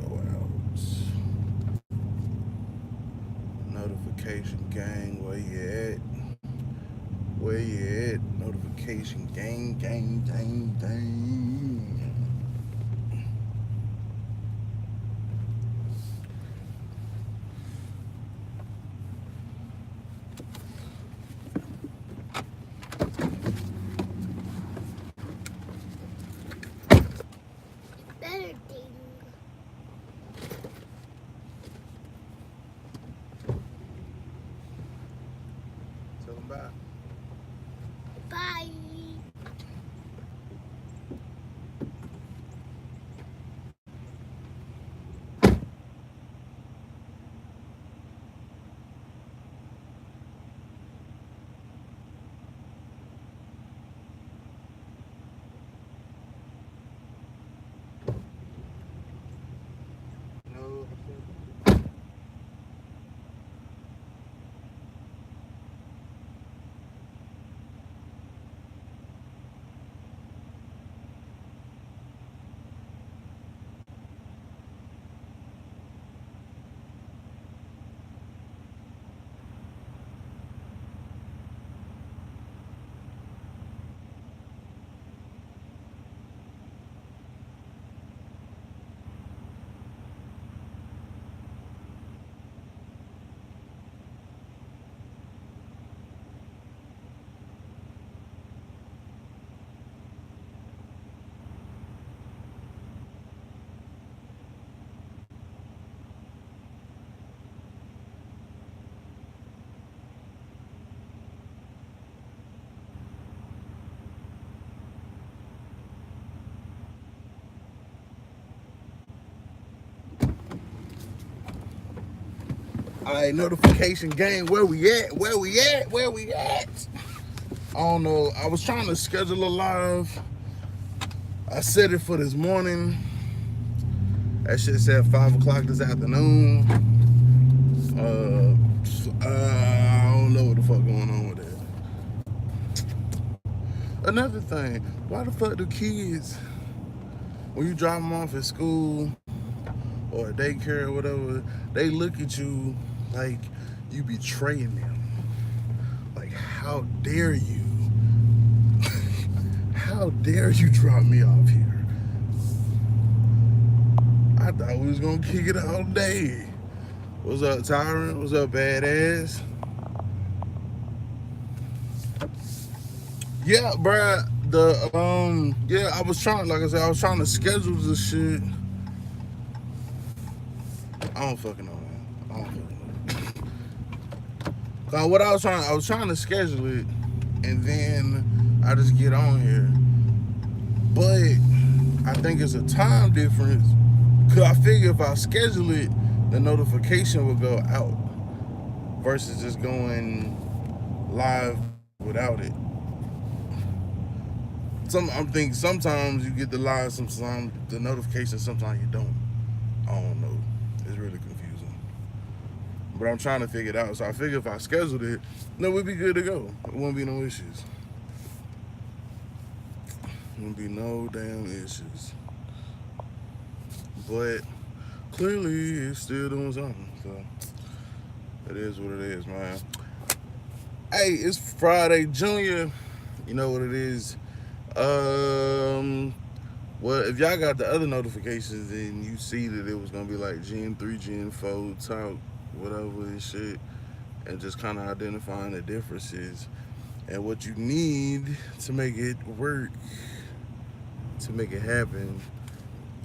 Go out. Notification gang, where you at? Where you at? Notification gang, gang, gang, gang. Better thing. Tell them bye. Bye. No. All right, notification gang, where we at? Where we at? Where we at? I don't know. I was trying to schedule a live. I set it for this morning. That shit said 5 o'clock this afternoon. I don't know what the fuck going on with that. Another thing, why the fuck do kids, when you drop them off at school or at daycare or whatever, they look at you like you betraying them? Like, how dare you? How dare you drop me off here? I thought we was gonna kick it all day. What's up, Tyrant? What's up, badass? Yeah, bruh. Yeah, I was trying, like I said, I was trying to schedule this shit. I don't fucking know, man. I don't fucking know. Cause what I was trying to schedule it, and then I just get on here. But I think it's a time difference. Cause I figure if I schedule it, the notification will go out versus just going live without it. I'm thinking sometimes you get the live, sometimes the notification, sometimes you don't. I don't know. It's really confusing. But I'm trying to figure it out. So I figure if I scheduled it, then we'd be good to go. It won't be no issues. Won't be no damn issues. But clearly it's still doing something. So it is what it is, man. Hey, it's Friday Junior. You know what it is. Um well, if y'all got the other notifications and you see that it was gonna be like Gen 3, Gen 4 talk, whatever and shit, and just kind of identifying the differences and what you need to make it work, to make it happen.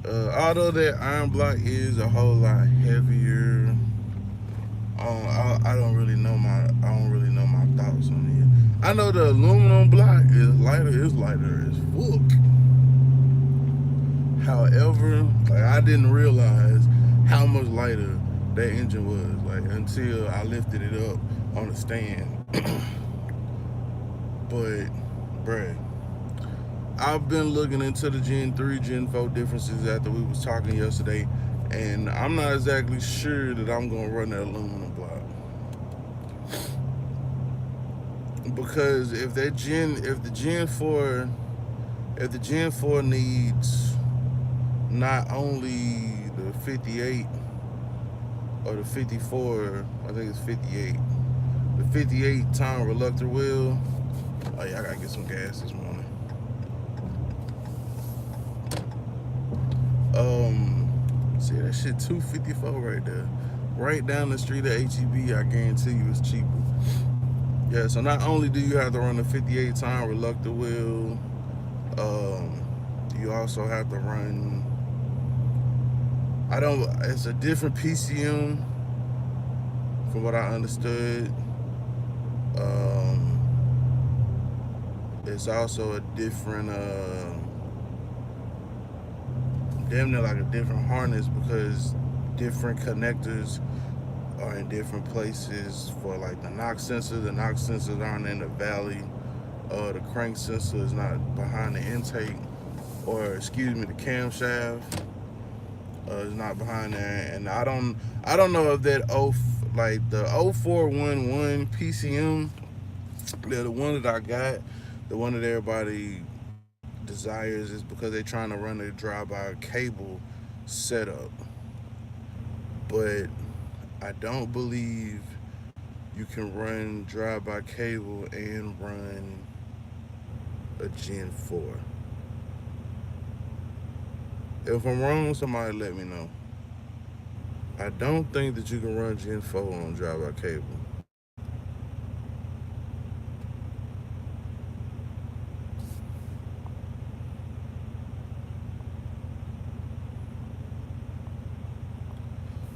Although that iron block is a whole lot heavier, I don't really know my thoughts on it. I know the aluminum block is lighter. It's lighter as fuck. However, like I didn't realize how much lighter that engine was, like until I lifted it up on the stand. But, bruh, I've been looking into the Gen 3, Gen 4 differences after we was talking yesterday, and I'm not exactly sure that I'm gonna run that aluminum block. Because if the Gen 4 needs not only the 58 or the 54. I think it's 58. The 58 Tom Reluctor wheel. Oh yeah, I gotta get some gas this morning. See that shit 254 right there. Right down the street at HEB, I guarantee you it's cheaper. Yeah, so not only do you have to run the 58 Tom Reluctor wheel, you also have to run, it's a different PCM from what I understood. It's also a different, damn near like a different harness because different connectors are in different places for like the knock sensor. The knock sensors aren't in the valley. The crank sensor is not behind the intake, or excuse me, the camshaft is not behind there. And I don't know if that like the 0411 PCM, the one that I got, the one that everybody desires, is because they're trying to run a drive-by cable setup. But I don't believe you can run drive-by cable and run a Gen 4. If I'm wrong, somebody let me know. I don't think that you can run Gen 4 on drive-by cable.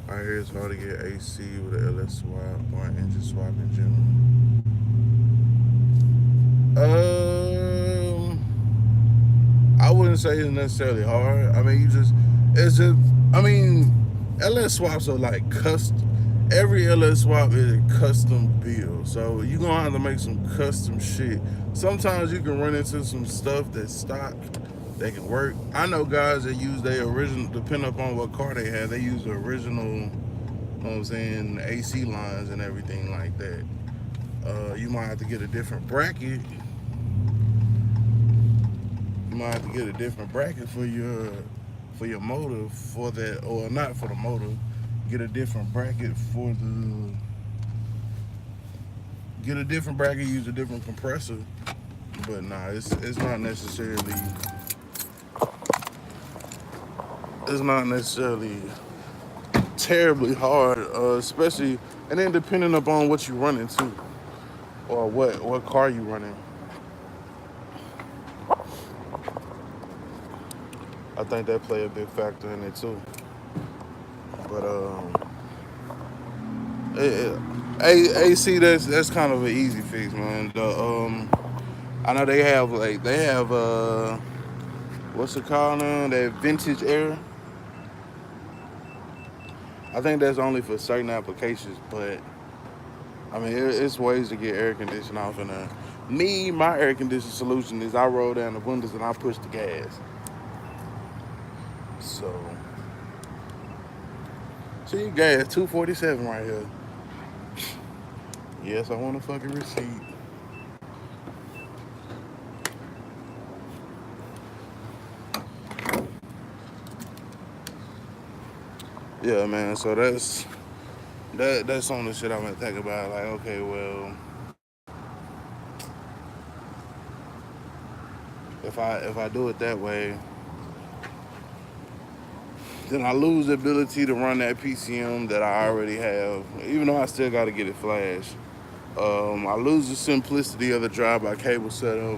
I hear it's hard to get AC with an LS swap or an engine swap in general. I wouldn't say it's necessarily hard. I mean, LS swaps are like custom. Every LS swap is a custom build, so you're gonna have to make some custom shit. Sometimes you can run into some stuff that's stock that can work. I know guys that use their original, depending upon what car they have, they use the original, you know what I'm saying, AC lines and everything like that. You might have to get a different bracket. You might have to get a different bracket for your motor for that, or not for the motor. Get a different bracket for the. Get a different bracket. Use a different compressor. But nah, it's not necessarily. It's not necessarily terribly hard, especially, and then depending upon what you run into or what car you running. I think that play a big factor in it too. But AC, that's kind of an easy fix, man. I know they have what's it called now? That vintage air. I think that's only for certain applications, but I mean it's ways to get air conditioning off in there. My air conditioning solution is I roll down the windows and I push the gas. So, see, gas 247 right here. Yes, I want a fucking receipt. Yeah, man. So that's on the shit I'm gonna think about. Like, okay, well, if I do it that way, then I lose the ability to run that PCM that I already have, even though I still got to get it flashed. I lose the simplicity of the drive-by cable setup,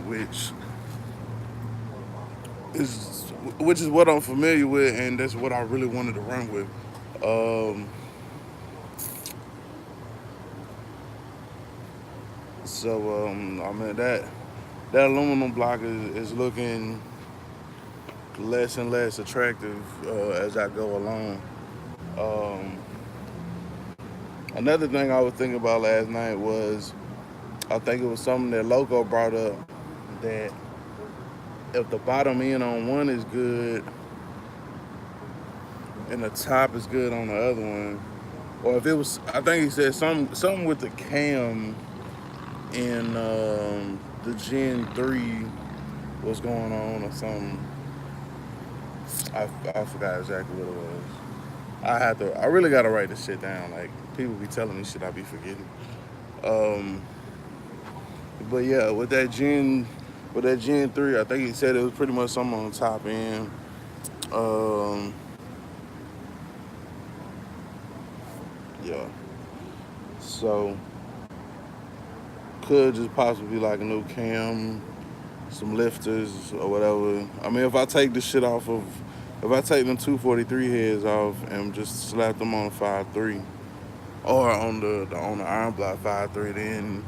is what I'm familiar with, and that's what I really wanted to run with. I mean that aluminum block is looking less and less attractive as I go along. Um, Another thing I was thinking about last night was, I think it was something that Loco brought up, that if the bottom end on one is good and the top is good on the other one, or if it was, I think he said something with the cam in the Gen 3 was going on or something. I forgot exactly what it was. I really gotta write this shit down. Like people be telling me shit, I be forgetting. Um, but yeah, with that Gen 3, I think he said it was pretty much something on the top end. Um, yeah. So could just possibly like a new cam, some lifters or whatever. I mean, if I take them 243 heads off and just slap them on a 5.3 or on the Iron Block 5.3, then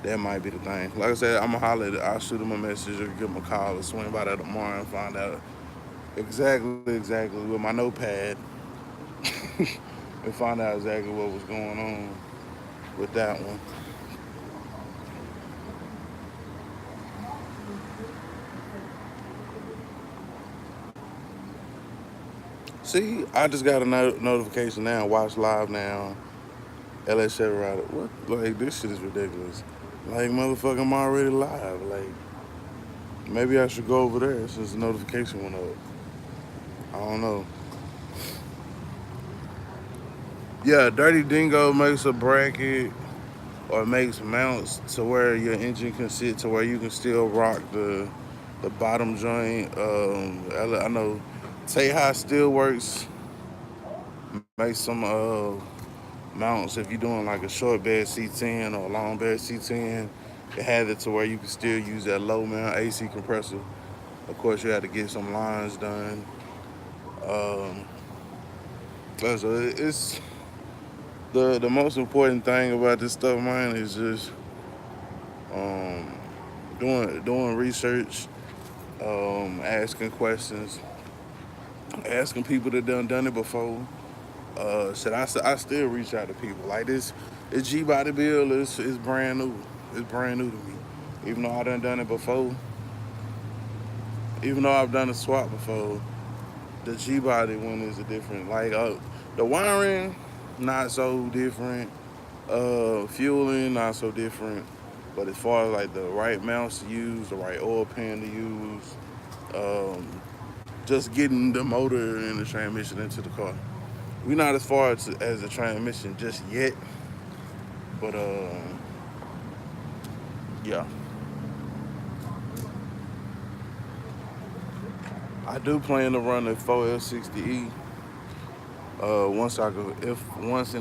that might be the thing. Like I said, I'ma holler at it. I'll shoot him a message or give him a call or swing by there tomorrow and find out exactly with my notepad and find out exactly what was going on with that one. See, I just got a notification now. Watch live now. LS Chevy Rider. What? Like this shit is ridiculous. Like motherfucker, I'm already live. Like maybe I should go over there since the notification went up. I don't know. Yeah, Dirty Dingo makes a bracket or makes mounts to where your engine can sit to where you can still rock the bottom joint. I know Tejas Steelworks makes some mounts if you're doing like a short bed C10 or a long bed C10. It had it to where you can still use that low mount AC compressor. Of course, you had to get some lines done. Um, so it's the most important thing about this stuff, man, is just um, doing research, asking questions, asking people that done it before. I still reach out to people like this G body build is brand new. It's brand new to me. Even though I done it before, even though I've done a swap before, the G body one is a different. Like the wiring, not so different. Fueling, not so different. But as far as like the right mounts to use, the right oil pan to use, um, just getting the motor and the transmission into the car. We're not as far as the transmission just yet, but yeah, I do plan to run the 4L60E.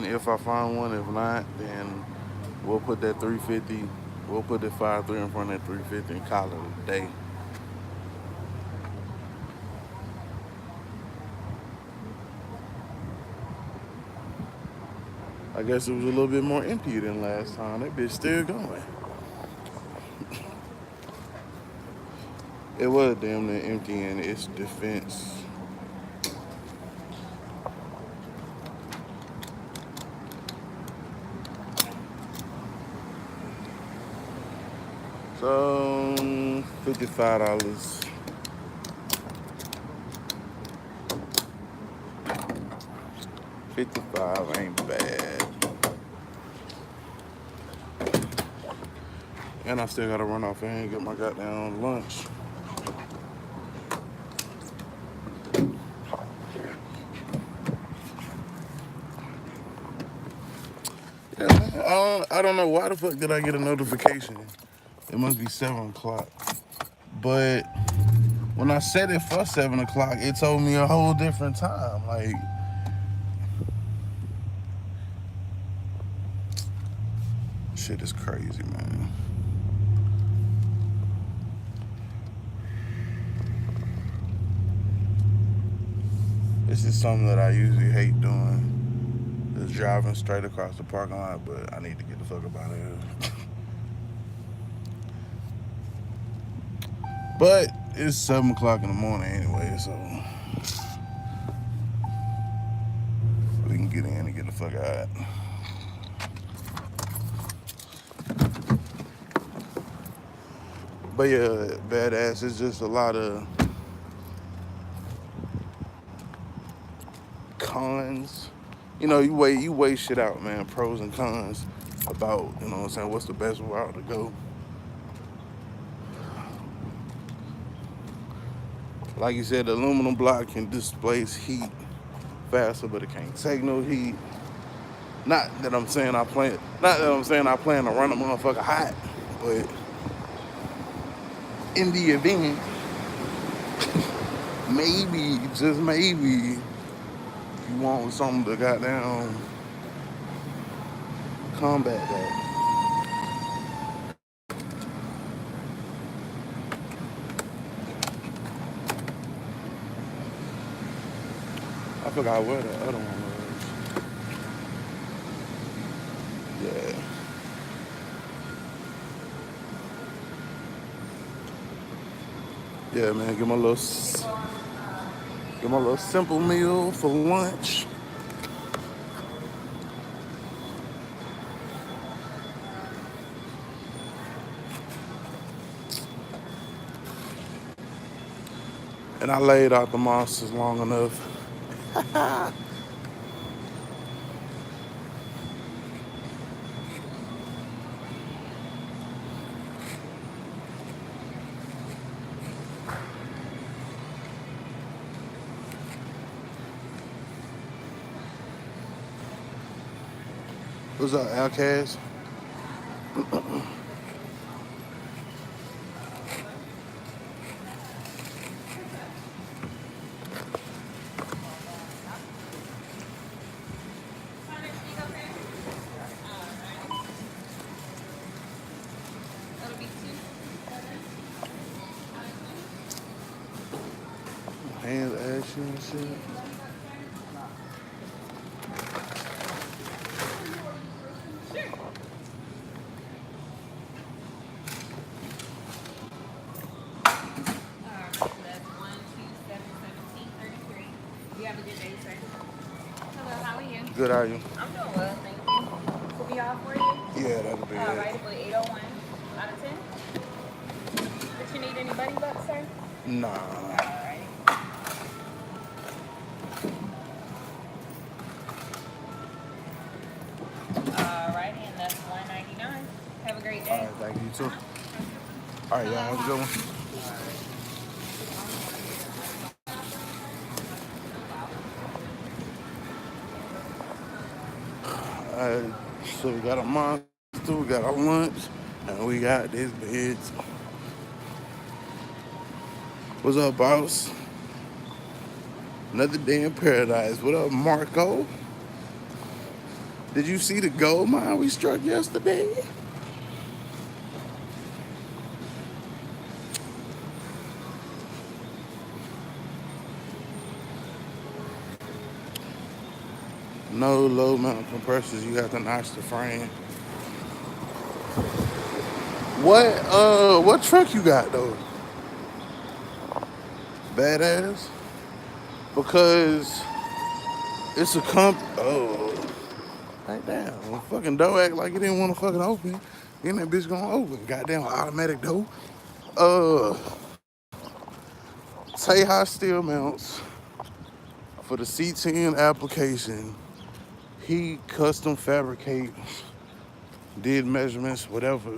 If I find one, if not, then we'll put that 350. We'll put the 5.3 in front of that 350 and call it a day. I guess it was a little bit more empty than last time. That bitch still going. It was damn near empty in its defense. So $55. 55 ain't bad. And I still gotta run off and get my goddamn lunch. Yeah, I don't know why the fuck did I get a notification. It must be 7 o'clock. But when I set it for 7 o'clock, it told me a whole different time. Like, shit is crazy, man. This is something that I usually hate doing. Just driving straight across the parking lot, but I need to get the fuck up out of here. But it's 7 o'clock in the morning anyway, so we can get in and get the fuck out. But yeah, badass. It's just a lot of cons. You weigh shit out, man. Pros and cons about, what I'm saying, what's the best route to go. Like you said, the aluminum block can displace heat faster, but it can't take no heat. Not that I'm saying I plan to run a motherfucker hot, but in the event, maybe, just maybe, you want something to goddamn combat that. I forgot where the other one was. Yeah. Yeah, man, get my little simple meal for lunch. And I laid out the monsters long enough. What's up, Outcast? Hands, action, and shit. Good, how are you? I'm doing well, thank you. Could be all for you? Yeah, that'll be All it. right, for 801 out of 10. Did you need any buddy bucks, sir? Nah. All right. All right, and that's 199. Have a great All day. right, thank you too. All right, y'all have a good one. All right, so we got a monster, we got our lunch, and we got this bitch. What's up, boss? Another day in paradise. What up, Marco? Did you see the gold mine we struck yesterday? No low mount compressors, you have to notch the frame. What truck you got though? Badass? Because it's a right down. Fucking door act like it didn't want to fucking open. Then that bitch gonna open. Goddamn automatic door. Uh Tejas steel mounts for the C10 application. He custom fabricates, did measurements, whatever,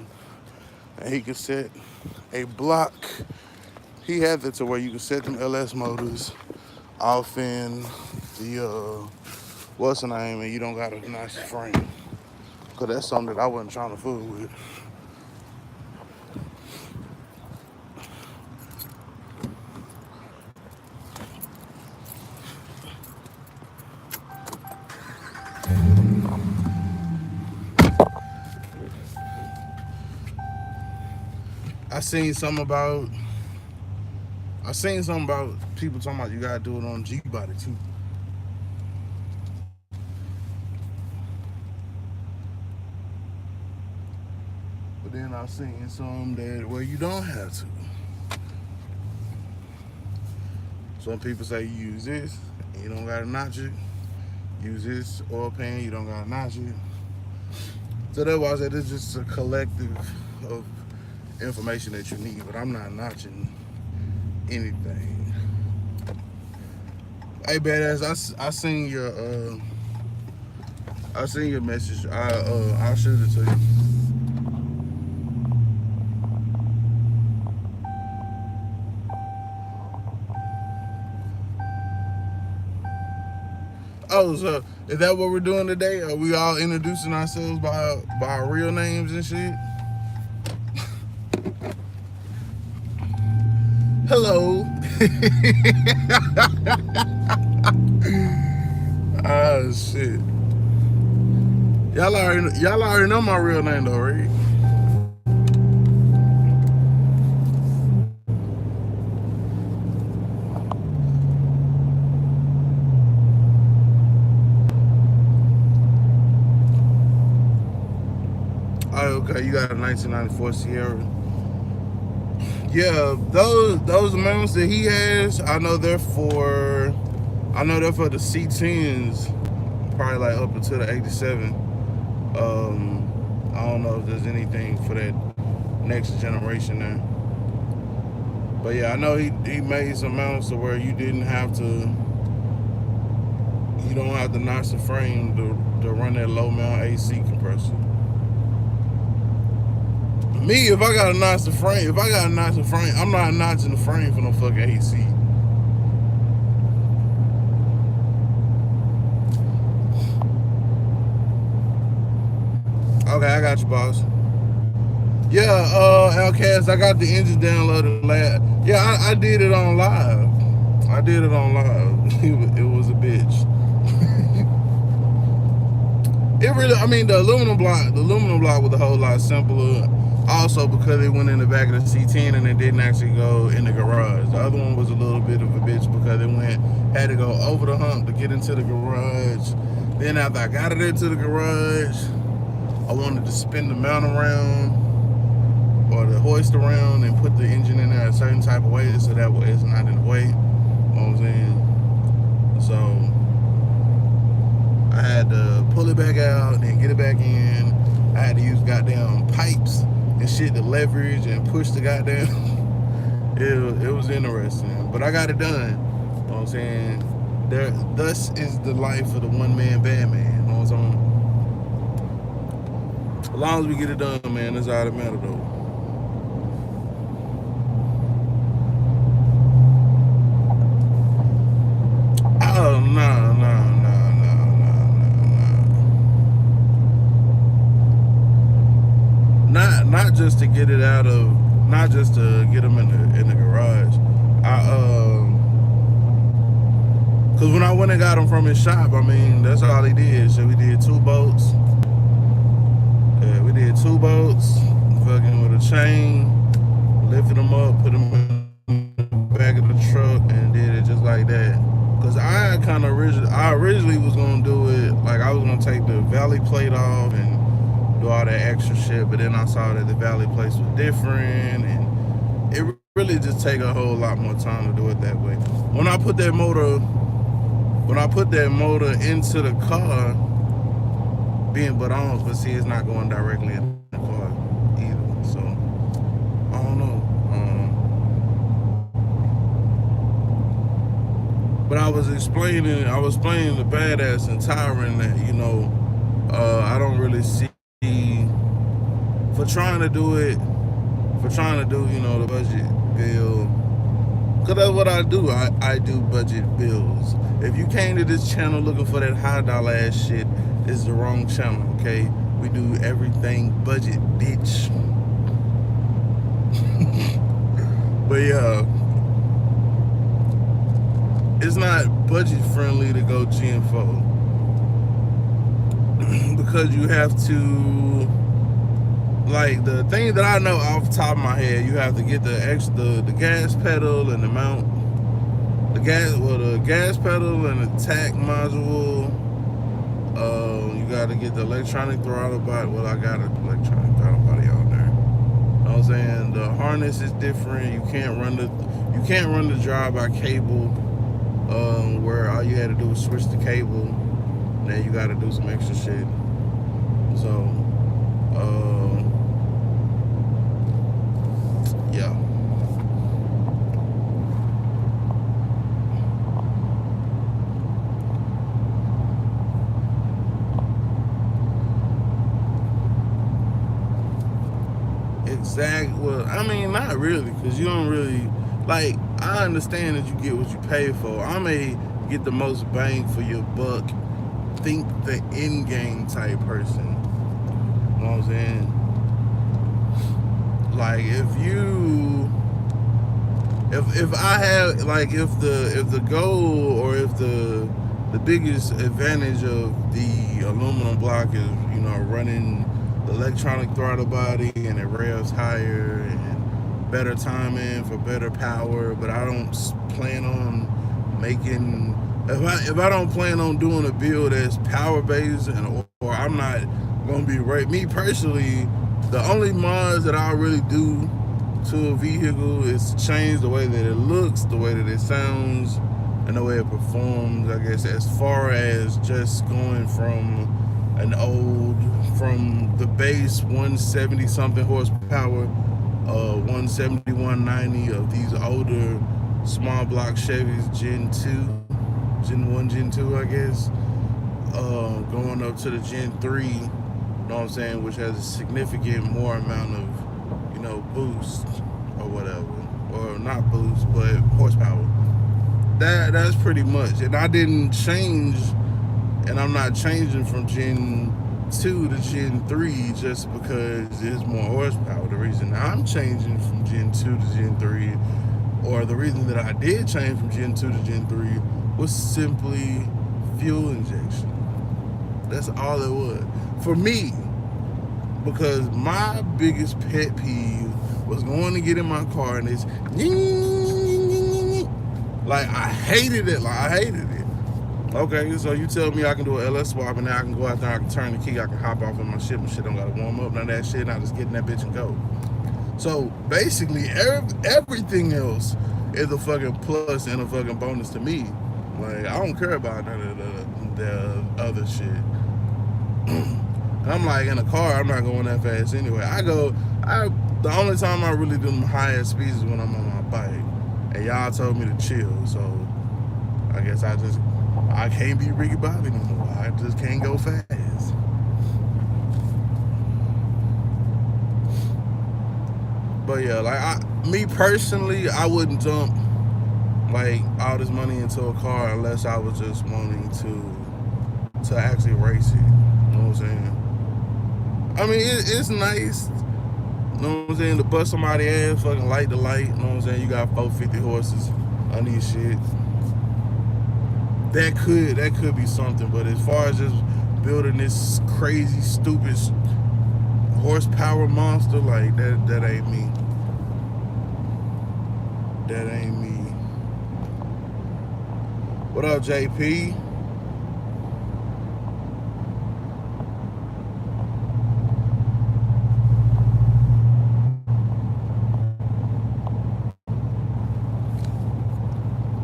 and he could set a block. He had it to where you can set them LS motors off in the what's the name, and you don't got a nice frame. Cause that's something that I wasn't trying to fool with. I seen something about people talking about you gotta do it on G body too. But then I seen some that where you don't have to. Some people say you use this and you don't gotta notch it. Use this oil pan, you don't gotta notch it. So that's why I said it's just a collective of information that you need, but I'm not notching anything. Hey badass, I seen your message. I'll shoot it to you. Oh, so is that what we're doing today? Are we all introducing ourselves by our real names and shit? Hello. Oh shit. Y'all already know my real name though, right? Oh, okay. You got a 1994 Sierra. Yeah, those amounts that he has, I know they're for the C10s, probably like up until the 87. I don't know if there's anything for that next generation there. But yeah, I know he made some mounts to where you don't have to notch the frame to run that low mount AC compressor. Me, if I gotta notch the frame, I'm not notching the frame for no fucking AC. Okay, I got you, boss. Yeah, Outcast, I got the engine downloaded last. Yeah, I did it on live. It was a bitch. It really, I mean, the aluminum block was a whole lot simpler. Also, because it went in the back of the C10 and it didn't actually go in the garage. The other one was a little bit of a bitch because had to go over the hump to get into the garage. Then after I got it into the garage, I wanted to spin the mount around or the hoist around and put the engine in there a certain type of way so that way it's not in the way. You know what I'm saying? So I had to pull it back out and get it back in. I had to use goddamn pipes and shit to leverage and push the goddamn. It was interesting, but I got it done. You know what I'm saying? Thus is the life of the one-man band, man. You know what I'm saying? As long as we get it done, man, that's all that matters, though. Oh, no. Not just to get it out of, not just to get them in the garage. Cause when I went and got him from his shop, I mean, that's all he did. So we did 2 bolts. Yeah, we did 2 bolts, fucking with a chain, lifted them up, put them in the back of the truck, and did it just like that. Cause I originally was gonna do it like I was gonna take the valley plate off and do all that extra shit, but then I saw that the valley plates was different, and it really just take a whole lot more time to do it that way. When I put that motor into the car, being but see, it's not going directly in the car either. So I don't know. But I was explaining to Badass and Tyron that, you know, I don't really see for trying to do, you know, the budget bill. Cause that's what I do. I do budget bills. If you came to this channel looking for that high dollar ass shit, this is the wrong channel, okay? We do everything budget, bitch. But yeah, it's not budget friendly to go GM4 because you have to, like, the thing that I know off the top of my head, you have to get the gas pedal and the mount, the gas pedal and the tack module. You got to get the electronic throttle body. Well, I got an electronic throttle body on there. You know what I'm saying? The harness is different. You can't run the drive-by cable, where all you had to do was switch the cable. Now you got to do some extra shit. So, yeah. Exactly. Well, I mean, not really, because you don't really, like, I understand that you get what you pay for. I'm a get the most bang for your buck, think the in-game type person. You know what I'm saying? Like if I have like if the goal or if the biggest advantage of the aluminum block is, you know, running the electronic throttle body and it revs higher and better timing for better power, but I don't plan on making if I don't plan on doing a build that's power based and or I'm not gonna be right. Me personally, the only mods that I really do to a vehicle is change the way that it looks, the way that it sounds, and the way it performs. I guess as far as just going from the base 170 something horsepower, 170, 190 of these older small block Chevys Gen 1, Gen 2, I guess, going up to the Gen 3, you know what I'm saying, which has a significant more amount of, you know, boost or whatever, or not boost, but horsepower. That's pretty much. And I didn't change, and I'm not changing from Gen 2 to Gen 3 just because it's more horsepower. The reason I'm changing from Gen 2 to Gen 3, or the reason that I did change from Gen 2 to Gen 3, was simply fuel injection. That's all it was for me, because my biggest pet peeve was going to get in my car and it's like I hated it. Okay, so you tell me I can do an LS swap and now I can go out there, I can turn the key, I can hop off in my shit, my shit don't gotta warm up, none of that shit, and I just get in that bitch and go. So basically everything else is a fucking plus and a fucking bonus to me. Like, I don't care about none of the other shit. I'm like, in a car, I'm not going that fast anyway. The only time I really do them higher speeds is when I'm on my bike. And y'all told me to chill, so I guess I can't be Ricky Bobby anymore. I just can't go fast. But yeah, like me personally, I wouldn't dump like all this money into a car unless I was just wanting to actually race it. You know what I'm saying? I mean, it's nice, you know what I'm saying, to bust somebody ass, fucking light to light, you know what I'm saying? You got 450 horses on these shit. That could be something, but as far as just building this crazy, stupid horsepower monster, like that ain't me. That ain't me. What up, JP?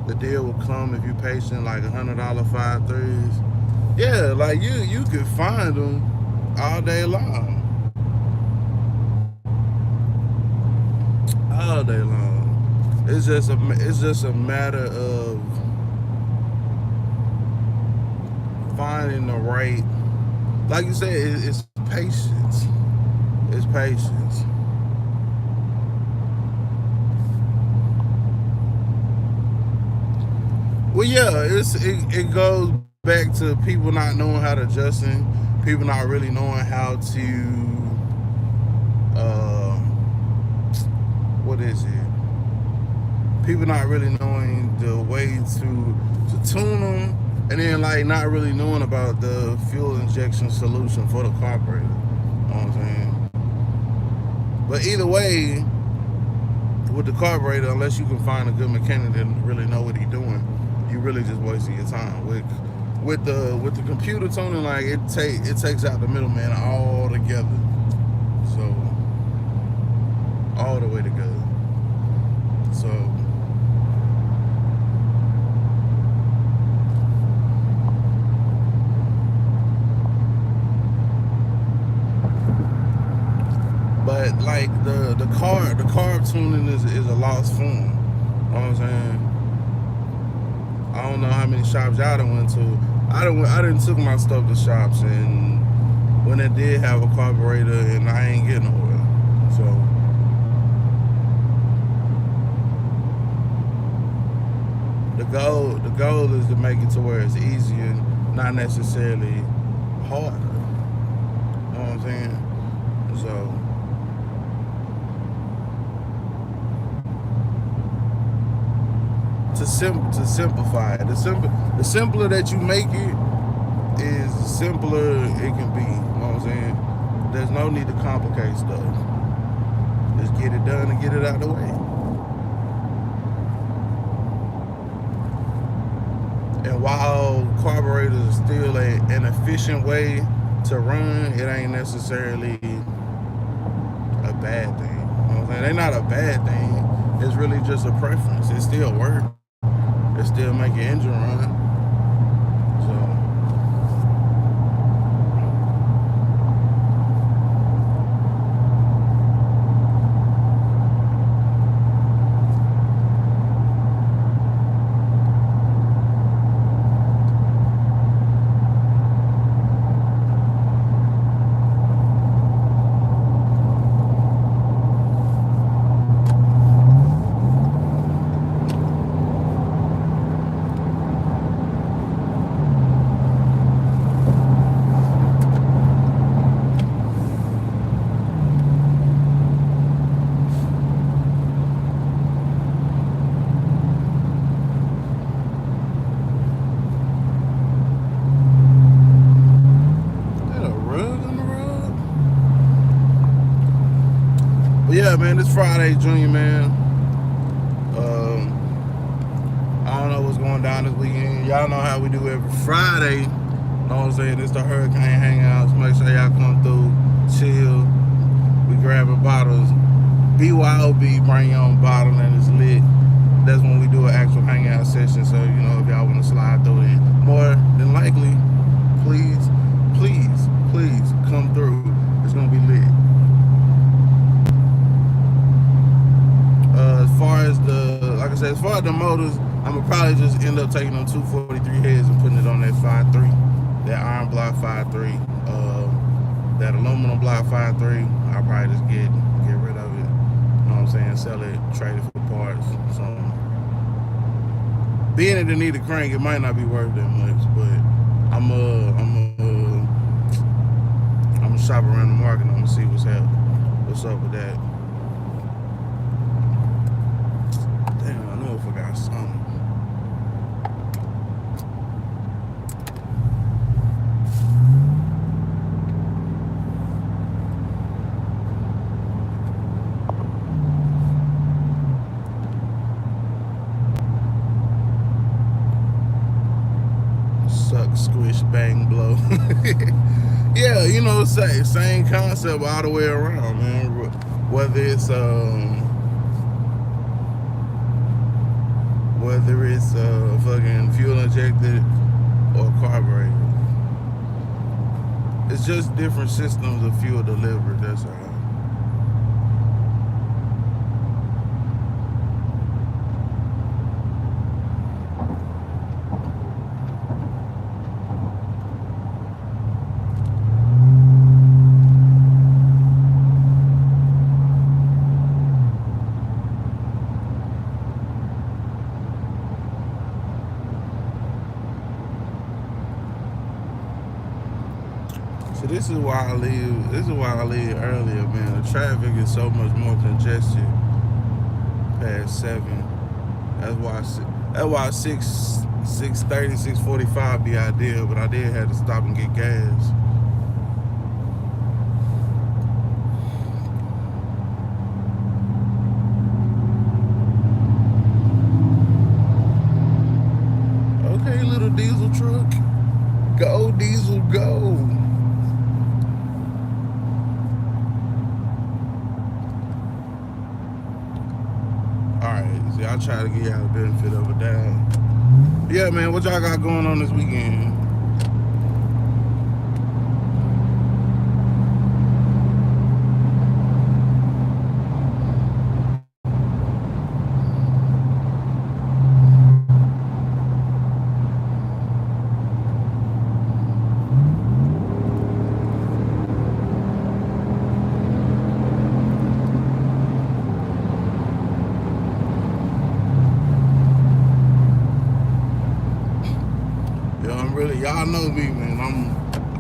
The deal will come if you patient, like $100 5.3s. Yeah, like you could find them all day long. All day long. It's just a matter of finding the right, like you said, it's patience. It's patience. Well, yeah, it goes back to people not knowing how to adjusting, people not really knowing how to, what is it? People not really knowing the way to tune them, and then like not really knowing about the fuel injection solution for the carburetor. You know what I'm saying? But either way, with the carburetor, unless you can find a good mechanic that really know what he's doing, you really just wasting your time. With the computer tuning, like it takes out the middleman altogether. So all the way together. So but like the carb tuning is a lost form. You know what I'm saying? I don't know how many shops y'all done went to. I didn't took my stuff to shops, and when it did have a carburetor, and I ain't getting nowhere. So the goal is to make it to where it's easier, not necessarily harder. You know what I'm saying? So to simplify it, the simpler that you make it is the simpler it can be. You know what I'm saying? There's no need to complicate stuff. Just get it done and get it out the way. And while carburetors are still an efficient way to run, it ain't necessarily a bad thing. You know what I'm saying? They're not a bad thing. It's really just a preference. It still works. It still make your engine run. So yeah, man, it's Friday, Junior, man. I don't know what's going down this weekend. Y'all know how we do every Friday. You know what I'm saying? It's the Hurricane Hangouts. Make sure y'all come through, chill. We grabbing bottles. BYOB, bring your own bottle and it's lit. That's when we do an actual hangout session. So, you know, if y'all want to slide through it, more than likely, please come through. It's going to be lit. As far as the motors, I'm gonna probably just end up taking them 243 heads and putting it on that 5.3, that iron block 5.3, that aluminum block 5.3. I'll probably just get rid of it. You know what I'm saying? Sell it, trade it for parts. So being it need a crank, it might not be worth that much, but I'm gonna shop around the market. I'm gonna see what's up with that. I forgot something. Suck, squish, bang, blow. Yeah, you know, same concept all the way around, man. Whether it's fucking fuel injected or carbureted. It's just different systems of fuel delivered, that's all. So this is why I leave earlier, man. The traffic is so much more congested past 7. That's why 6:30, 6:45 be ideal, but I did have to stop and get gas. Okay, little diesel truck. Go, diesel, go. I'll try to get y'all the benefit of a doubt. Yeah, man, what y'all got going on this weekend? y'all know me, man.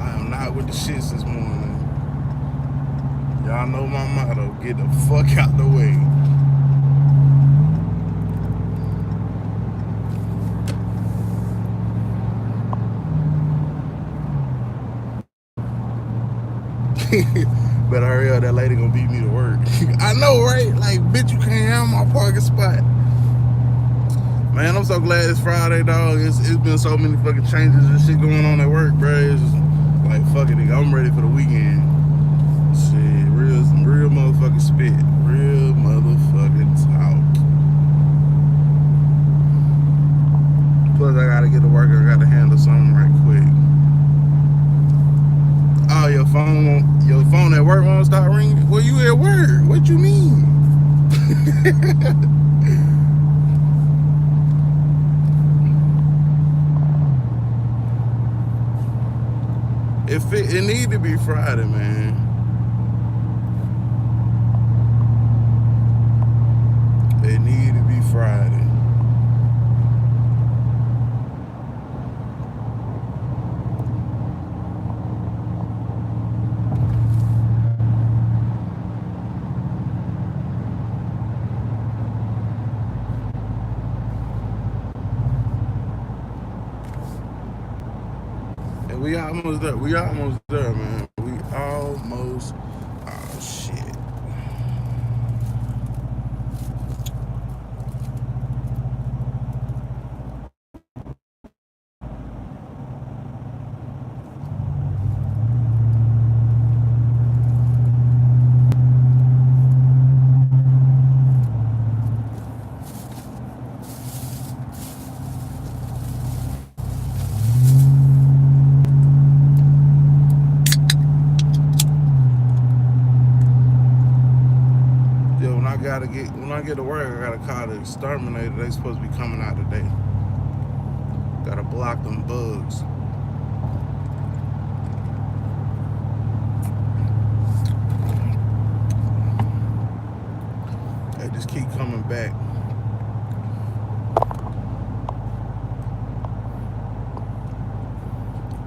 I am not with the shits this morning. Y'all know my motto: get the fuck out the way. Better hurry up, that lady gonna beat me to work. I know, right? Like, bitch, you can't have my parking spot. Man, I'm so glad it's Friday, dog. It's been so many fucking changes and shit going on at work, bro. It's just like, fuck it, nigga. I'm ready for the weekend. Shit, real motherfucking spit. Real motherfucking talk. Plus, I gotta get to work. I gotta handle something right quick. Oh, your phone at work won't start ringing? Well, you at work. What you mean? It need to be Friday, man. It need to be Friday. We almost there. We almost there, man. We almost. Oh shit. When I get to work, I gotta call the exterminator. They supposed to be coming out today. Gotta block them bugs. They just keep coming back.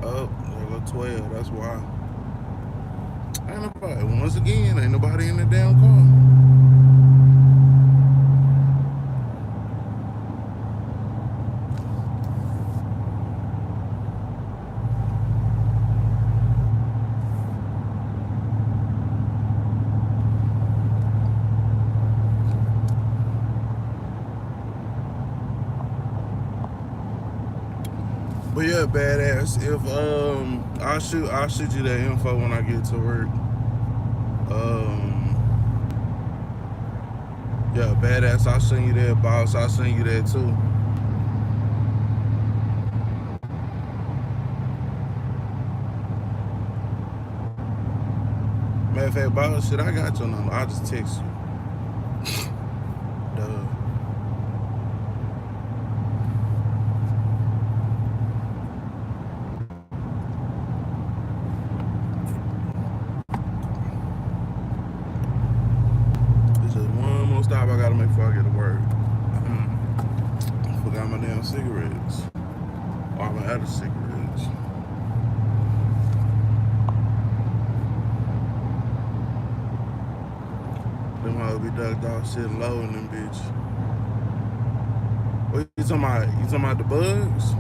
Oh, there go 12. That's why. Ain't nobody. Once again, ain't nobody in the damn car. But yeah, badass. If I'll shoot you that info when I get to work. Yeah, badass. I'll send you that, boss. I'll send you that too. Matter of fact, boss, shit, I got your number. I'll just text you. Duh. Stop, I gotta make sure I get to work. Forgot my damn cigarettes. Or I'm out of cigarettes. Them hoes be ducked off shit low in them bitch. What you talking about? You talking about the bugs?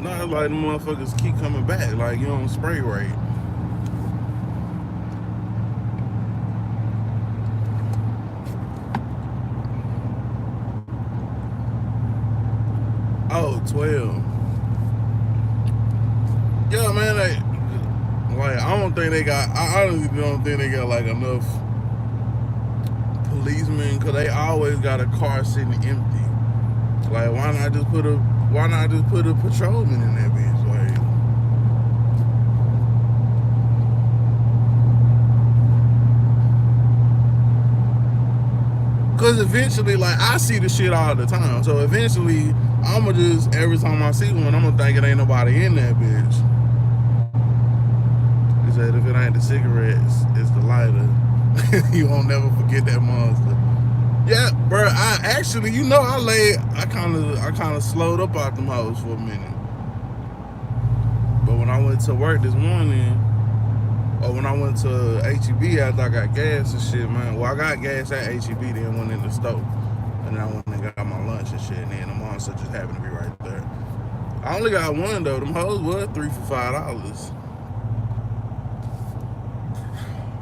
No, it's like them motherfuckers keep coming back. Like you don't spray right. Oh, 12. Yeah, man, like I don't think they got, I honestly don't think they got like enough policemen, cause they always got a car sitting empty. Like why not just put a patrolman in that bitch? Like, cause eventually, like I see the shit all the time, so eventually I'ma just, every time I see one, I'ma think it ain't nobody in that bitch. He said if it ain't the cigarettes, it's the lighter. You won't never forget that monster. Yeah, bro. I actually, I kind of slowed up out them hoes for a minute. But when I went to work this morning, or when I went to HEB after I got gas and shit, man. Well, I got gas at HEB, then went in the store, and then I went and got my lunch and shit. And then the monster just happened to be right there. I only got one though. Them hoes was 3 for $5.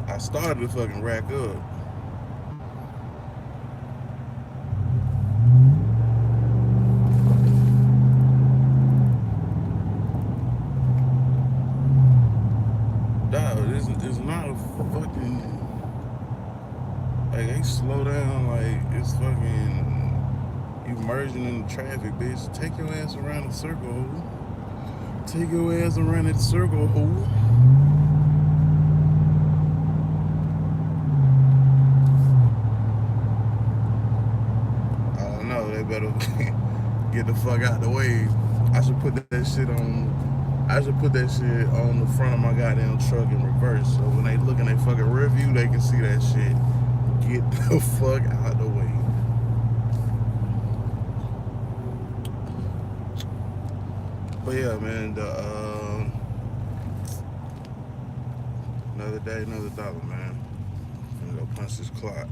I started to fucking rack up. Dog, it's not a fucking, like, they slow down like it's fucking you merging in the traffic, bitch. Take your ass around the circle, ho. Take your ass around that circle, ho. I don't know. They better get the fuck out the way. I should put that shit on. I should put that shit on the front of my goddamn truck in reverse, so when they look in their fucking rear view, they can see that shit. Get the fuck out the way. But yeah, man, another day, another dollar, man. I'm gonna go punch this clock.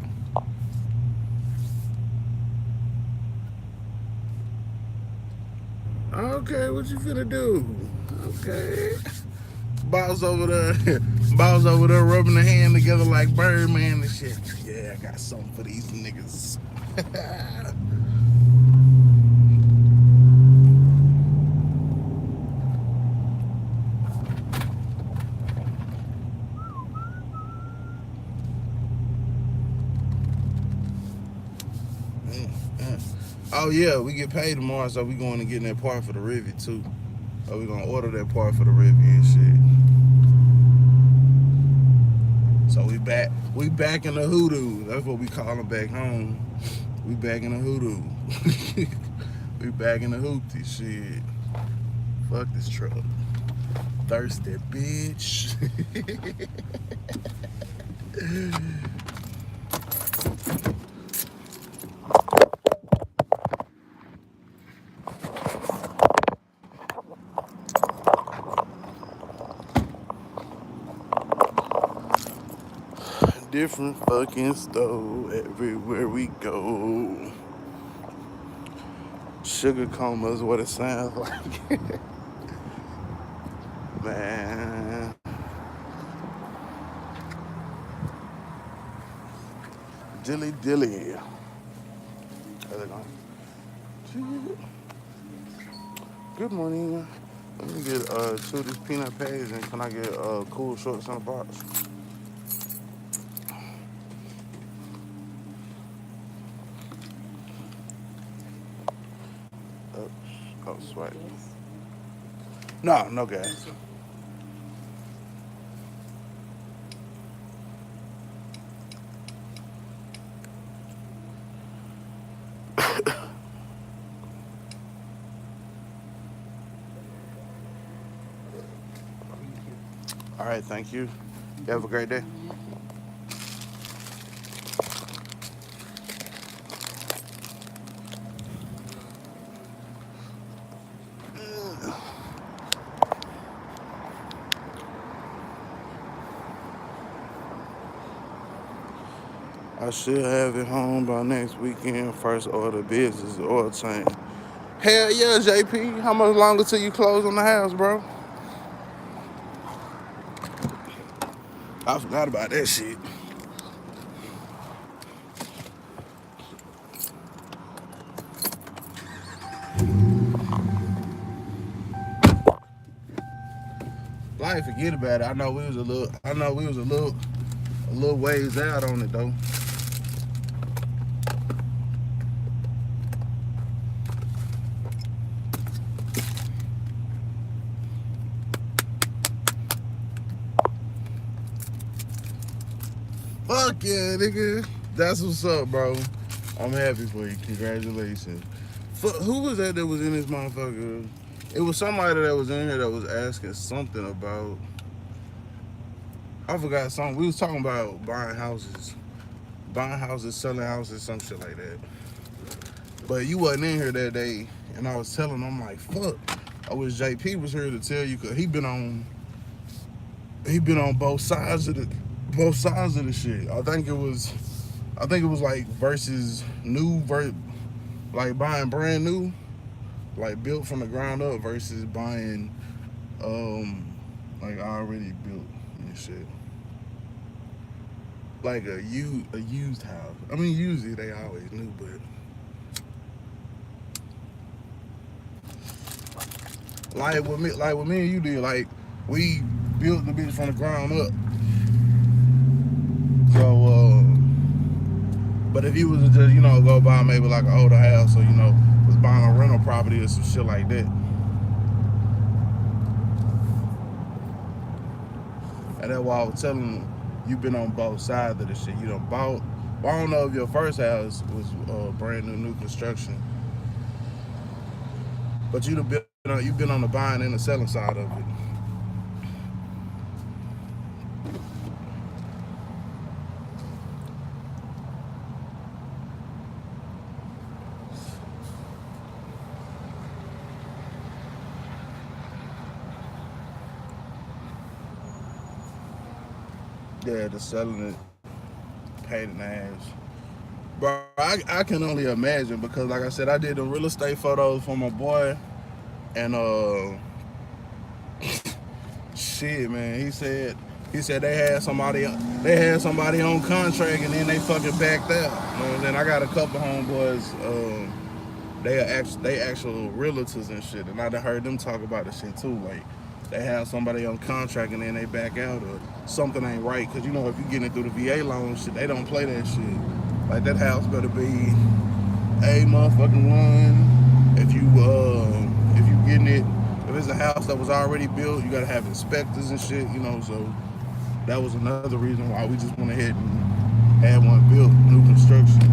Okay, what you finna do? Okay. Boss over there, boss over there rubbing the hand together like Birdman and shit. Yeah, I got something for these niggas. Oh yeah, we get paid tomorrow, so we going to get that part for the Rivian too. So we gonna order that part for the Rivian and shit. So we back in the hoodoo. That's what we call them back home. We back in the hoodoo. We back in the hoopty shit. Fuck this truck. Thirsty bitch. Different fucking stove everywhere we go. Sugar coma is what it sounds like. Man. Dilly dilly. How's it going? Good morning. Let me get 2 of these peanut patties, and can I get cool shorts in a box? Oh, sweat. No, no gas. All right, thank you. You have a great day. I should have it home by next weekend. First order of business, oil change. Hell yeah, JP. How much longer till you close on the house, bro? I forgot about that shit. I ain't forget about it. I know we was a little ways out on it though. Fuck yeah, nigga. That's what's up, bro. I'm happy for you. Congratulations. Who was that was in this motherfucker? It was somebody that was in here that was asking something about, I forgot something. We was talking about buying houses. buying houses, selling houses, some shit like that. But you wasn't in here that day, and I was telling him, I'm like, fuck. I wish JP was here to tell you, cause he been on both sides of the shit. I think it was like versus new, like buying brand new, like built from the ground up versus buying like already built and shit. Like a used house. I mean, usually they always new, but like with me and you did, like we built the bitch from the ground up. So, but if you was to just, go buy maybe like an older house, or was buying a rental property or some shit like that, and that's why I was telling you, you've been on both sides of the shit. You done bought. Well, I don't know if your first house was brand new construction, but you've been on the buying and the selling side of it. Yeah, the selling it, paid in the ass. Bro, I can only imagine, because like I said, I did the real estate photos for my boy, and shit, man, he said they had somebody on contract, and then they fucking backed out. You know what I'm saying? I got a couple homeboys, they actual realtors and shit, and I done heard them talk about the shit too. Like, they have somebody on contract and then they back out, or something ain't right. Cause if you getting it through the VA loan shit, they don't play that shit. Like, that house better be a motherfucking one. If you getting it, if it's a house that was already built, you gotta have inspectors and shit. So that was another reason why we just went ahead and had one built, new construction.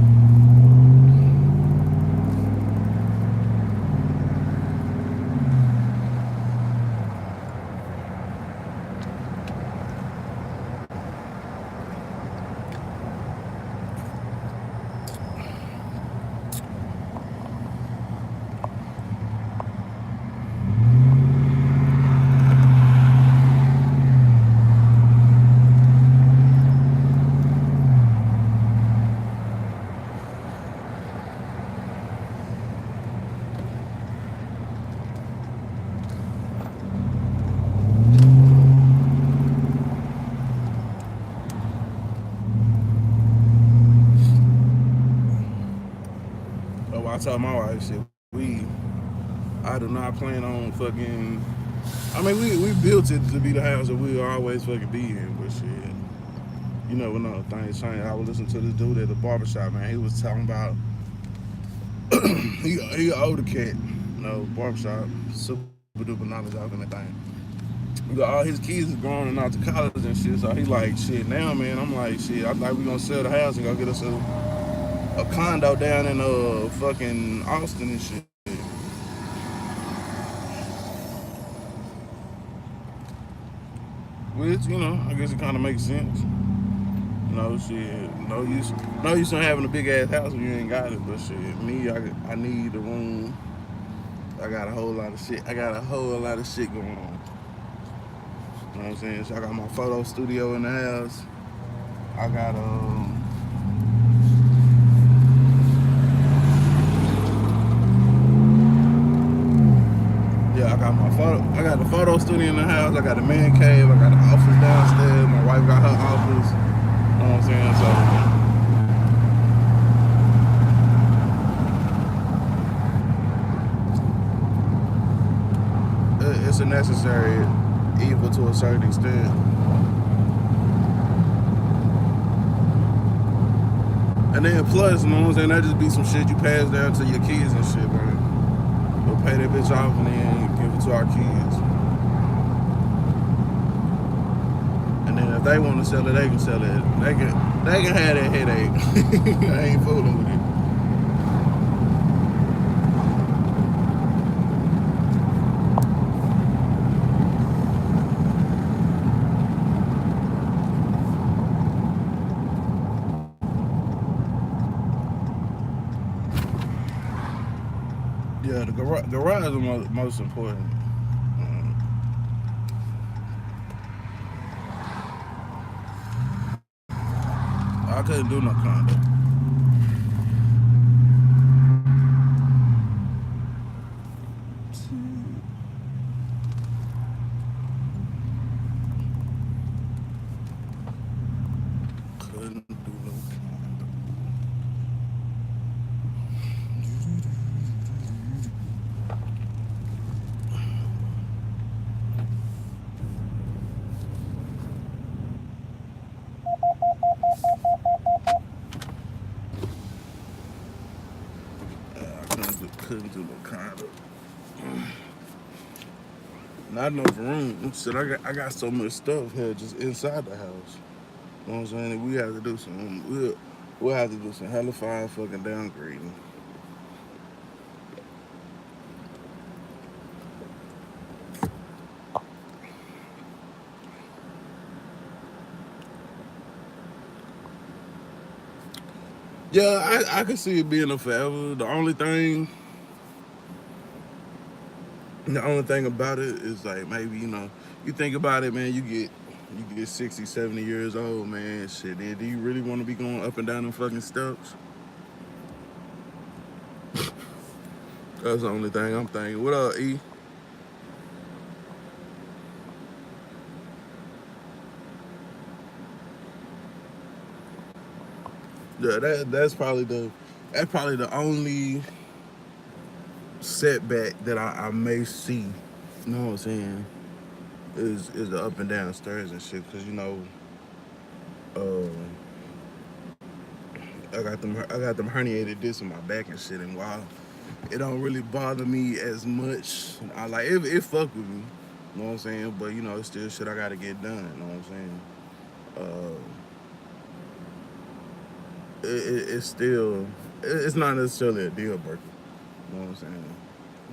I told my wife, shit, I do not plan on fucking. I mean, we built it to be the house that we always fucking be in, but shit, you never know, things change. I was listening to this dude at the barbershop, man. He was talking about he an older cat, barbershop, super duper knowledge out in that thing. All his kids is grown and out to college and shit, so he like, shit, now, man, I'm like, shit, I think we gonna sell the house and go get us a condo down in fucking Austin and shit. Which, I guess it kind of makes sense. Shit, no use in having a big ass house when you ain't got it. But shit, me, I need the room. I got a whole lot of shit. I got a whole lot of shit going on. You know what I'm saying? So I got my photo studio in the house. I got I got the photo studio in the house. I got the man cave. I got the office downstairs. My wife got her office. You know what I'm saying? So it's a necessary evil to a certain extent. And then plus, you know what I'm saying, that just be some shit you pass down to your kids and shit, man. We'll pay that bitch off and then give it to our kids. And then if they want to sell it, they can sell it. They can have that headache. I ain't fooling with it. Yeah, the garage is the most important. Mm, I couldn't do no condo. Couldn't do no condo. Couldn't do no condo. Not enough room. Shit, I got so much stuff here just inside the house. You know what I'm saying? We have to do some. We'll have to do some hella fine fucking downgrading. Yeah, I could see it being a forever. The only thing about it is like maybe you think about it, man. You get 60, 70 years old, man. Shit, then do you really want to be going up and down them fucking steps? That's the only thing I'm thinking. What up, E? Yeah, that's probably the only setback that I may see. You know what I'm saying? Is the up and down stairs and shit. Cause uh, I got them herniated discs in my back and shit. And while it don't really bother me as much, I like it fuck with me. You know what I'm saying? But it's still shit I gotta get done. You know what I'm saying? It's still it's not necessarily a deal breaker. You know what I'm saying?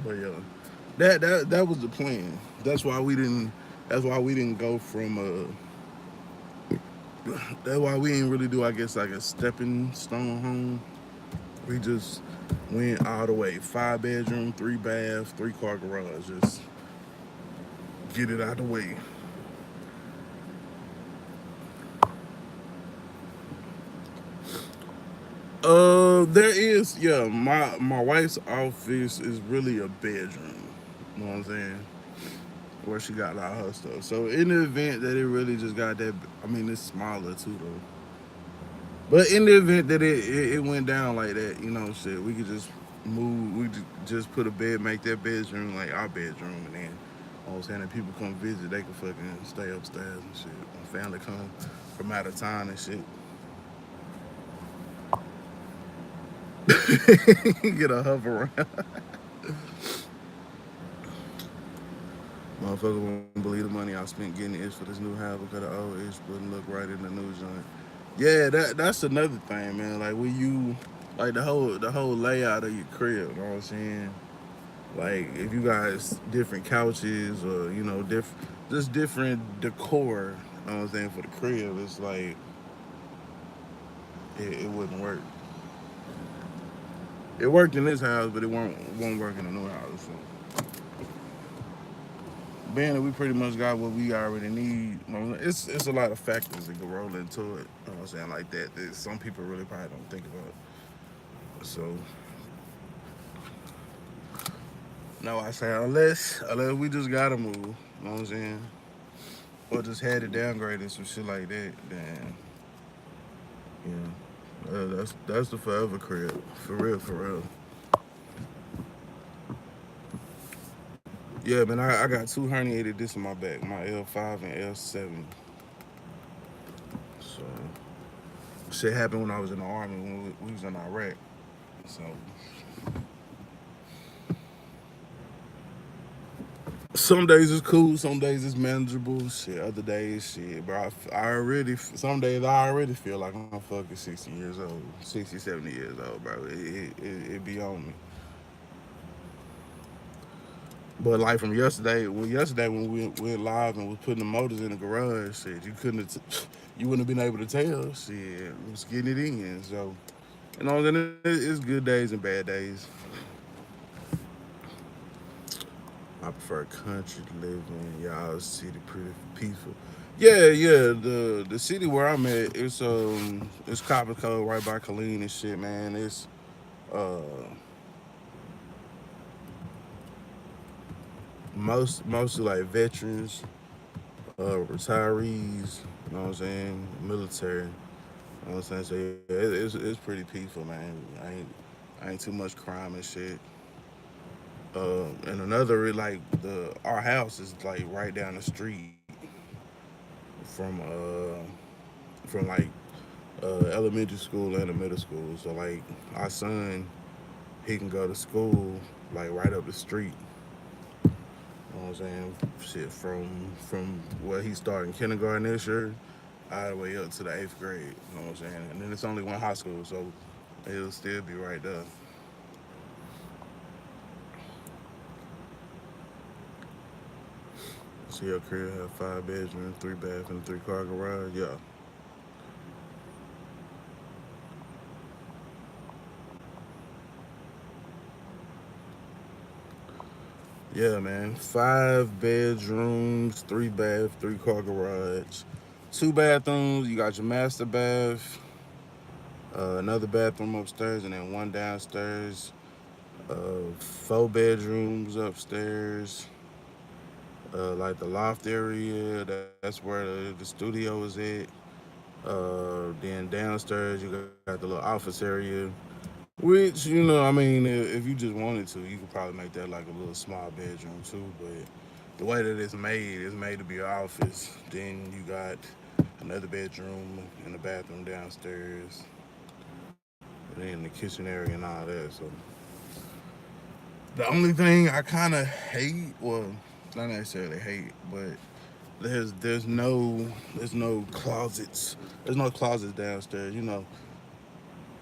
But yeah, that was the plan. That's why we didn't. That's why we didn't go from. That's why we didn't really do, I guess, like a stepping stone home. We just went all the way. 5 bedroom, 3 bath, 3 car garage. Just get it out the way. There is, yeah. My wife's office is really a bedroom. You know what I'm saying? Where she got a lot of her stuff. So in the event that it really just got that, I mean, it's smaller too though. But in the event that it went down like that, shit, we could just move. We just put a bed, make that bedroom like our bedroom, and then all of a sudden, people come visit, they can fucking stay upstairs and shit. When family come from out of town and shit, get a hover around. Motherfucker won't believe the money I spent getting itch for this new house because the old itch wouldn't look right in the new joint. Yeah, that's another thing, man. Like when you like the whole layout of your crib, you know what I'm saying? Like if you guys different couches or just different decor, you know what I'm saying, for the crib, it's like it wouldn't work. It worked in this house, but it won't work in the new house. So being that we pretty much got what we already need, it's a lot of factors that go roll into it. You know what I'm saying, like that some people really probably don't think about. So no, I say unless we just gotta move, you know what I'm saying, or just had it downgraded some shit like that, then yeah, that's the forever crib, for real, for real. Yeah, man, I got two herniated discs in my back, my L5 and L7. So shit happened when I was in the army when we was in Iraq. So some days it's cool, some days it's manageable. Shit, other days, shit, bro. Some days I already feel like I'm fucking 60 years old, 60, 70 years old, bro. It be on me. But like from yesterday when we went live and was putting the motors in the garage, shit, you wouldn't have been able to tell. Shit, I was getting it in. So, then it's good days and bad days. I prefer country living. Y'all city pretty peaceful. Yeah, yeah. The city where I'm at, it's Copper Cove right by Colleen and shit, man. It's uh mostly like veterans, retirees. You know what I'm saying? Military. You know what I'm saying? So yeah, it's pretty peaceful, man. I ain't too much crime and shit. And another like the our house is like right down the street from like elementary school and the middle school. So like our son, he can go to school like right up the street. You know what I'm saying? Shit from where he starting kindergarten this year, all the way up to the 8th grade. You know what I'm saying? And then it's only one high school, so it'll still be right there. See your crib have 5 bedrooms, 3 bath, and 3 car garage. Yeah. Yeah, man. 5 bedrooms, 3 bath, 3 car garage, 2 bathrooms. You got your master bath, another bathroom upstairs, and then one downstairs. 4 bedrooms upstairs. Like the loft area, that's where the studio is at. Then downstairs, you got the little office area, which I mean, if you just wanted to, you could probably make that like a little small bedroom too. But the way that it's made to be an office. Then you got another bedroom and a bathroom downstairs, and then the kitchen area and all that. So the only thing I kind of hate, well, not necessarily hate, but there's no closets. There's no closets downstairs.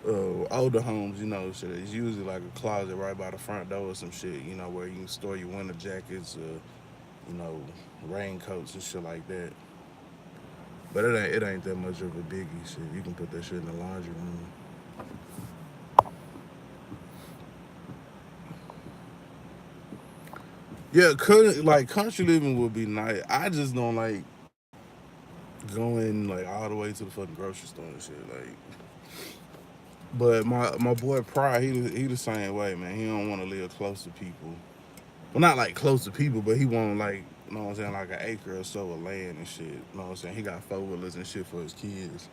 Older homes, shit, it's usually like a closet right by the front door or some shit, where you can store your winter jackets, you know, raincoats and shit like that. But it ain't that much of a biggie. Shit, you can put that shit in the laundry room. Yeah, country living would be nice. I just don't like going like all the way to the fucking grocery store and shit. Like, but my boy Pry, he the same way, man. He don't want to live close to people. Well, not like close to people, but he want like, you know what I'm saying, like an acre or so of land and shit. You know what I'm saying? He got 4 wheelers and shit for his kids.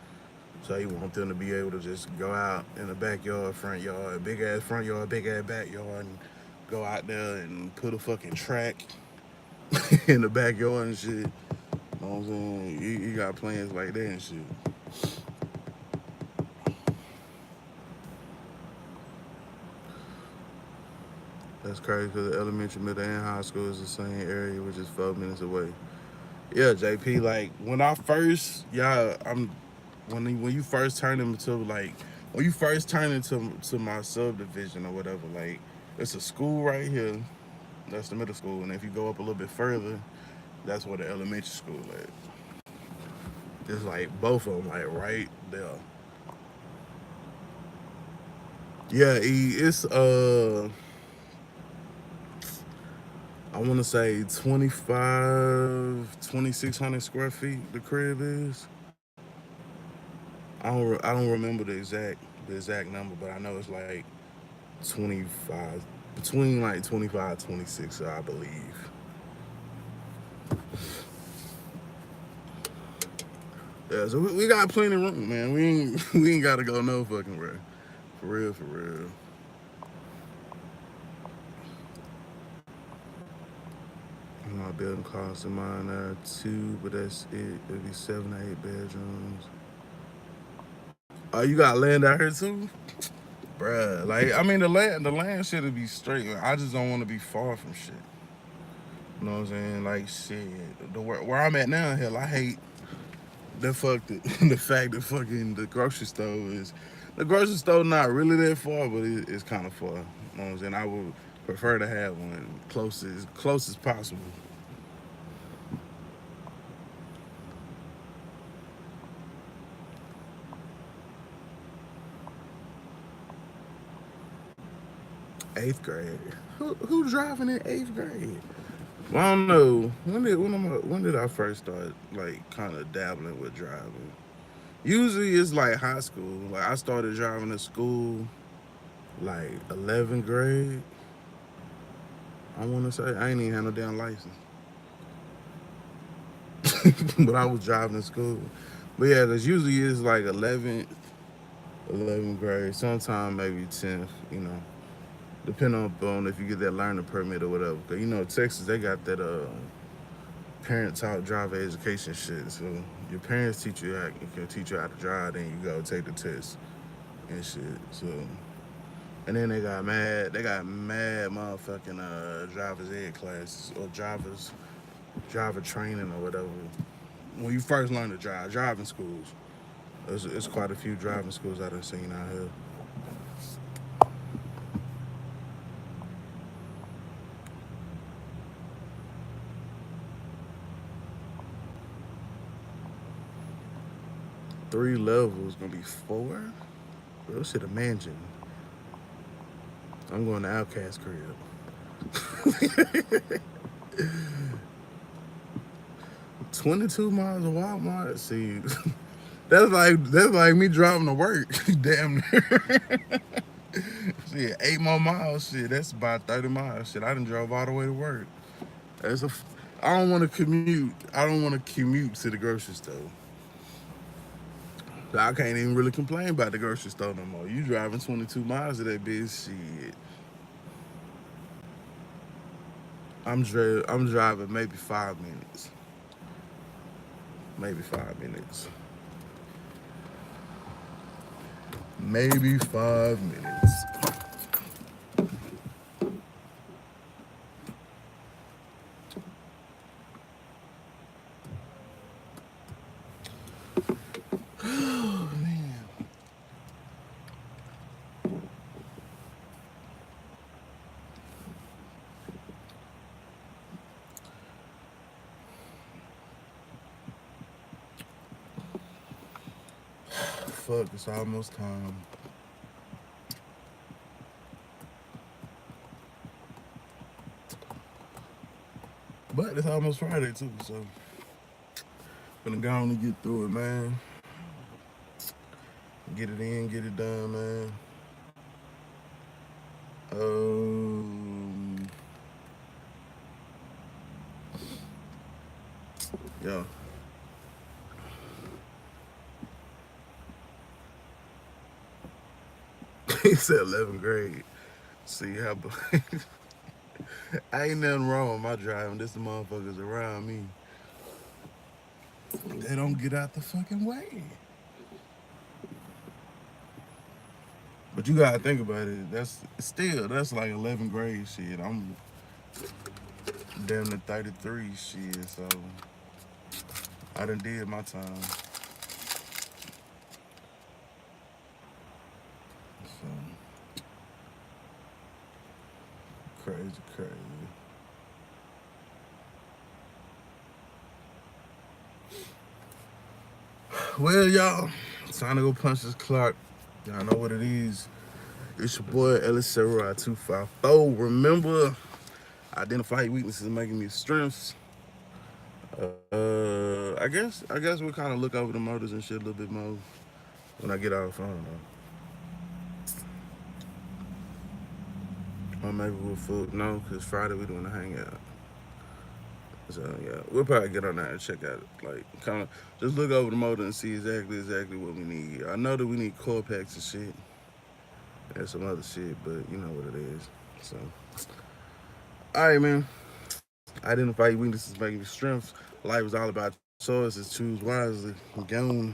So he want them to be able to just go out in the backyard, front yard, big ass front yard, big ass backyard, and go out there and put a fucking track in the backyard and shit. You know what I'm saying? He got plans like that and shit. That's crazy because the elementary, middle, and high school is the same area, which is 4 minutes away. Yeah, JP. Like when I first, yeah, when you first turn into like when you first turn into my subdivision or whatever, like it's a school right here. That's the middle school, and if you go up a little bit further, that's where the elementary school at. It's like both of them, like right there. Yeah, it's I want to say 2,600 square feet. The crib is. I don't remember the exact number, but I know it's like 25, between like 25, 26, I believe. Yeah, so we got plenty of room, man. We ain't gotta go no fucking where. For real, for real. My building costs in mine are two, but that's it. It'll be 7 or 8 bedrooms. Oh, you got land out here too? Bruh, like I mean the land should be straight. I just don't want to be far from shit. You know what I'm saying? Like shit. Where I'm at now, hell, I hate the fact that fucking the grocery store not really that far, but it's kind of far. You know what I'm saying? I would prefer to have one close as possible. 8th grade. Who driving in 8th grade? Well, I don't know when did I first start like kind of dabbling with driving. Usually it's like high school. Like I started driving at school like 11th grade. I want to say I ain't even had no damn license, but I was driving to school. But yeah, cause usually it's like 11th grade, sometime maybe 10th. Depending on if you get that learner permit or whatever. Cause Texas they got that parent taught driver education shit. So your parents can teach you how to drive, then you go take the test and shit. So and then they got mad motherfucking driver's ed classes or driver training or whatever. When you first learn to drive, driving schools. It's quite a few driving schools I've seen out here. 3 levels gonna be 4. Bro, shit a mansion. I'm going to Outcast crib. 22 miles of Walmart. See, that's like me driving to work. Damn near. Shit, 8 more miles. Shit, that's about 30 miles. Shit, I done drove all the way to work. That's a. I don't want to commute. I don't want to commute to the grocery store. So I can't even really complain about the grocery store no more. You driving 22 miles of that bitch, shit. I'm driving maybe 5 minutes. Maybe 5 minutes. Maybe 5 minutes. Oh man. Fuck, it's almost time. But it's almost Friday too, so gonna go on and get through it, man. Get it in, get it done, man. Um, yeah. He said 11th grade. See how I ain't nothing wrong with my driving. This the motherfuckers around me. They don't get out the fucking way. But you gotta think about it. That's like 11th grade shit. I'm damn near 33 shit. So I done did my time. So crazy, crazy. Well, y'all, it's time to go punch this clock. Y'all know what it is. It's your boy Ellis Sarai 254. Remember, identify your weaknesses, making me strengths. I guess we'll kind of look over the motors and shit a little bit more when I get off. I don't know. Or maybe we'll no, cause Friday we doing a hangout. So yeah, we'll probably get on that and check out like kind of just look over the motor and see exactly what we need. I know that we need core packs and shit and some other shit, but you know what it is. So all right, man. Identify your weaknesses, making your strengths. Life is all about choices. Choose wisely. Gone.